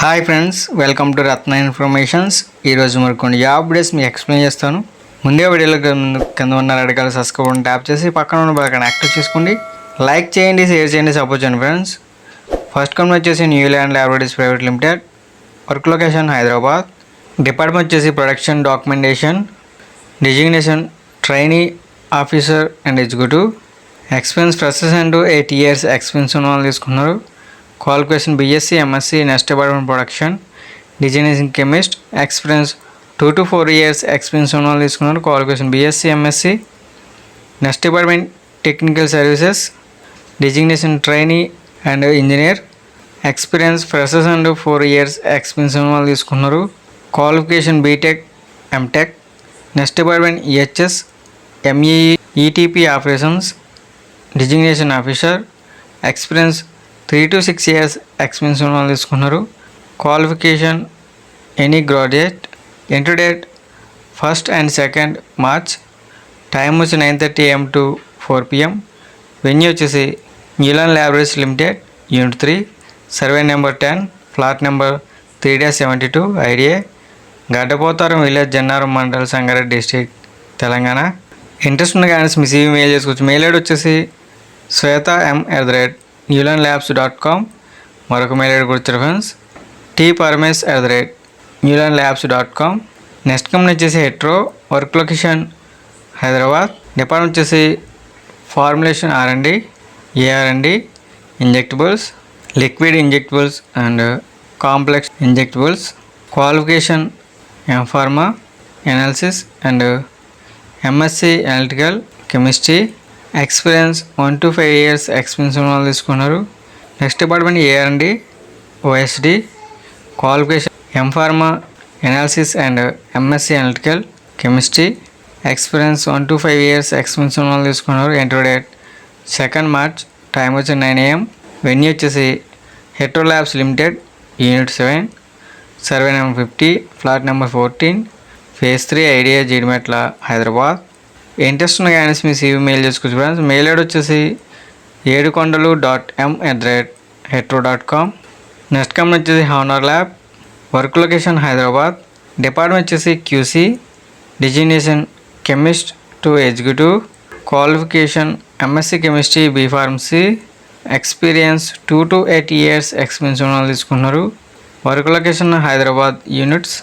Hi friends, welcome to Ratna informations. ఈరోజు మరి కొన్ని జాబ్ డేస్ మీకు ఎక్స్ప్లెయిన్ చేస్తాను. ముందే వీడియోలో కింద ఉన్న రెడ్ కలర్ సబ్స్క్రైబ్ ట్యాప్ చేసి పక్కన ఉన్న బెల్ ఐకాన్ యాక్టివ్ చేసుకోండి. లైక్ చేయండి, షేర్ చేయండి, సపోర్ట్ చేయండి ఫ్రెండ్స్. ఫస్ట్ కంపెనీ వచ్చేసి Newland laboratories private limited. Work location Hyderabad. Department వచ్చేసి production documentation. Designation trainee officer and executive. Experience freshers and 8 years experience ఉన్న వాళ్ళు తీసుకున్నారు. Qualification BSc, MSc, next department production, designing chemist. Experience 2 to 4 years experience ఉన్న వాళ్ళు తీసుకున్నారు. Qualification BSc, MSc. Next department technical services, designation trainee and engineer. Experience freshers and 4 years experience ఉన్న వాళ్ళు తీసుకున్నారు. Qualification BTech, MTech. Next department EHS, MEE, ETP operations, designation officer. Experience 3 to 6 years experience ఉన్న వాళ్ళు తీసుకున్నారు. Qualification any graduate. Entry date 1st and 2nd March. Time వచ్చి 9:30 AM to 4 PM. Venue వచ్చేసి Newland laboratories limited, unit 3, survey number 10, flat number 3-72, IDA, Gaddapotharam village, Jannaram mandal, Sangareddy district, Telangana. Interest ఉన్న కానీ మీ CV mail చేసుకోవచ్చు. Mail ID వచ్చేసి sweta@newlandlabs.com. మరొక mail ID కూడా friends tparmes@newlandlabs.com. Next company వచ్చేసి Hetero. Work location Hyderabad. Department వచ్చేసి formulation R&D, AR&D, injectables, liquid injectables and complex injectables. Qualification M pharma, analysis and MSc analytical chemistry. Experience 1 to 5 years experience ఉన్న వాళ్ళు తీసుకున్నారు. Next department AR&D, OSD. Qualification M pharma, analysis and MSc analytical chemistry. Experience 1 to 5 years experience ఉన్న వాళ్ళు తీసుకున్నారు. Entry date 2nd March. Time వచ్చి 9 AM. Venue వచ్చేసి Hetero labs limited, unit 7, survey number 50, flat number 14, phase 3, idea, Jeedimetla, Hyderabad. Interest ఉన్న కానీ మీ CV mail చేసుకోవచ్చు friends. Mail ID వచ్చేసి edukondolu.m@hetero.com. నెక్స్ట్ కంపెనీ వచ్చేసి Honour lab. Work location Hyderabad. Department వచ్చేసి QC, designation chemist to executive. Qualification MSc chemistry, B pharmacy. Experience 2 to 8 years experience ఉన్న వాళ్ళు తీసుకున్నారు. Work location Hyderabad units.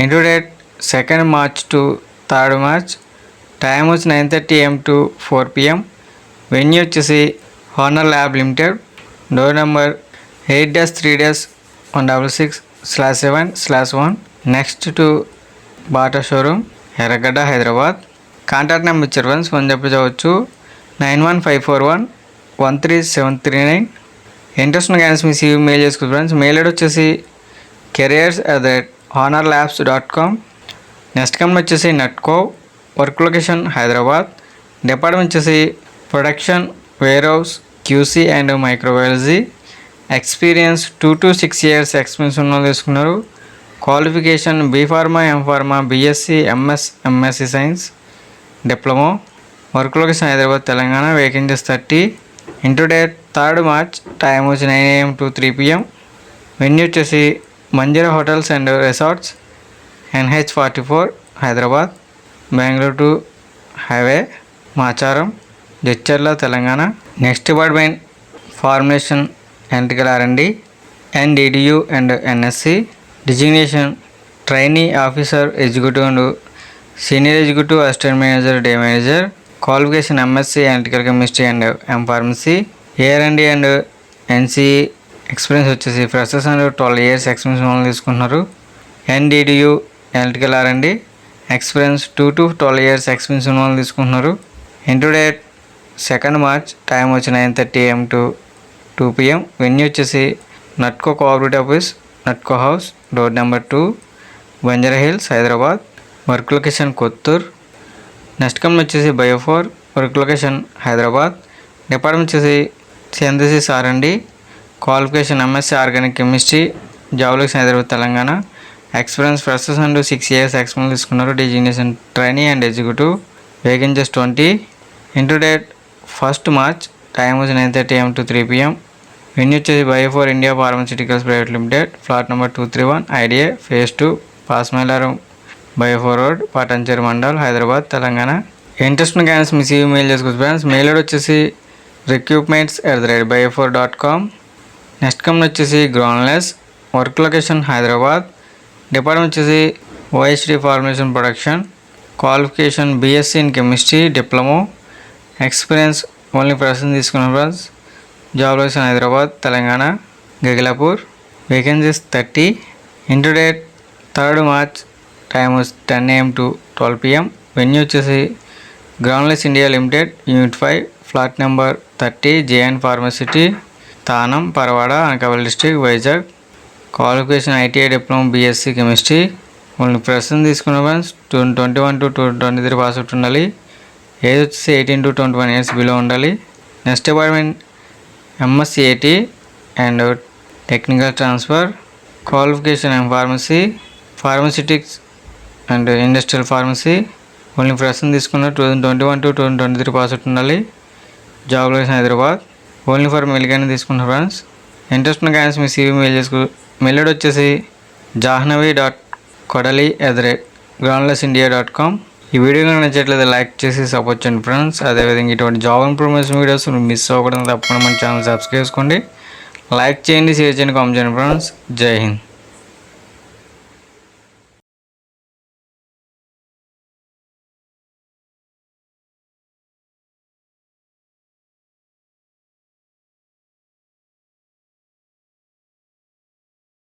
Entry date 2nd March to 3rd March. Time వచ్చి 9:30 AM to 4 PM. Venue వచ్చేసి Honour lab limited, door number 8-3-166/7/1 next to Bata showroom, Erragadda, Hyderabad. Contact number ఇచ్చారు friends, phone చెప్పవచ్చు 9154113739. Interest ఉన్న కానీ మీ CV మెయిల్ చేసుకోవచ్చు friends. Mail ID వచ్చేసి careers@honorlabs.com. Next company వచ్చేసి Natco. Work location Hyderabad. Department వచ్చేసి production, warehouse, QC and microbiology. Experience 2 to 6 years experience ఉన్న వాళ్ళు తీసుకున్నారు. Qualification B pharma, MPharm, BSc, MSc science, diploma. Work location Hyderabad, Telangana. Vacancies 30. ఇంటూ date 3rd March. Time వచ్చి 9 AM to 3 PM. Venue వచ్చేసి Manjeera hotels and resorts, NH44, Hyderabad. Bengaluru to highway, Macharam, Jadcherla, Telangana. Next department formulation electrical R&D, NDDU and NSC. Designation trainee officer, executive and senior executive, assistant manager, day manager. Qualification MSc analytical chemistry and MPharmacy. AR&D and NCE. Experience వచ్చేసి freshers and 12 years experience వాళ్ళు తీసుకుంటున్నారు. NDDU electrical R&D. Experience 2 to 12 years experience ఉన్న వాళ్ళు తీసుకుంటున్నారు. Entry date 2nd March. Time వచ్చి 9:30 AM to 2 PM. Venue వచ్చేసి Natco cooperative office, Natco house, door number 2, Banjara hills, Hyderabad. Work location Kothur. Next company వచ్చేసి Biophore. Work location Hyderabad. Department వచ్చేసి synthesis R&D. Qualification MSc organic chemistry, job location Hyderabad, Telangana. Experience freshers and 6 years experience తీసుకున్నారు. Designation trainee and executive. Vacancies 20. ఇంటూ date 1st March. Time వచ్చి 9:30 AM to 3 PM. Venue వచ్చేసి Biophore India pharmaceuticals private limited, flat number 231, IDA, phase 2, Pashamylaram Biophore road, Patancheru mandal, Hyderabad, Telangana. Interest ఉన్న candidates మీ CV mail చేసుకోవచ్చు friends. Mail ID వచ్చేసి recruitments@bio4.com. Next company వచ్చేసి Granules, work location Hyderabad, department వచ్చేసి OHD formation production, qualification BSc in chemistry, diploma, experience only person తీసుకున్న friends. Job location Hyderabad, Telangana, Gagillapur. Vacancies 30. ఇంటర్ date 3rd March, time 10 AM to 12 PM. Venue వచ్చేసి Granules India limited, unit 5, flat number 30, JN ఫార్మసిటీ, తానం, Paravada, Anakapalli district, Vizag. Qualification ITI diploma BSc chemistry, only person తీసుకున్న friends. 2021 to 2023 pass out ఉండాలి. Age వచ్చేసి 18 to 21 years below ఉండాలి. Next department MSc AT and technical transfer. Qualification pharmacy, ఫార్మసిటిక్స్ and industrial pharmacy, only person తీసుకున్న 2021 to 2023 pass out ఉండాలి. Job location Hyderabad, only for male కానీ తీసుకున్నారు friends. Interest ఉన్న candidates మీ CV mail చేసుకో. Mail ID వచ్చేసి jahnavi.kodali@groundlessindia.com. ఈ వీడియో కనుక నచ్చట్లేదు లైక్ చేసి సపోర్ట్ చేయండి ఫ్రెండ్స్. అదేవిధంగా ఇటువంటి జాబ్ ఇన్ఫర్మేషన్ వీడియోస్ మిస్ అవ్వకూడదు తప్పకుండా మన ఛానల్ సబ్స్క్రైబ్ చేసుకోండి. లైక్ చేయండి, షేర్ చేయండి, కామెంట్ చేయండి ఫ్రెండ్స్. జై హింద్.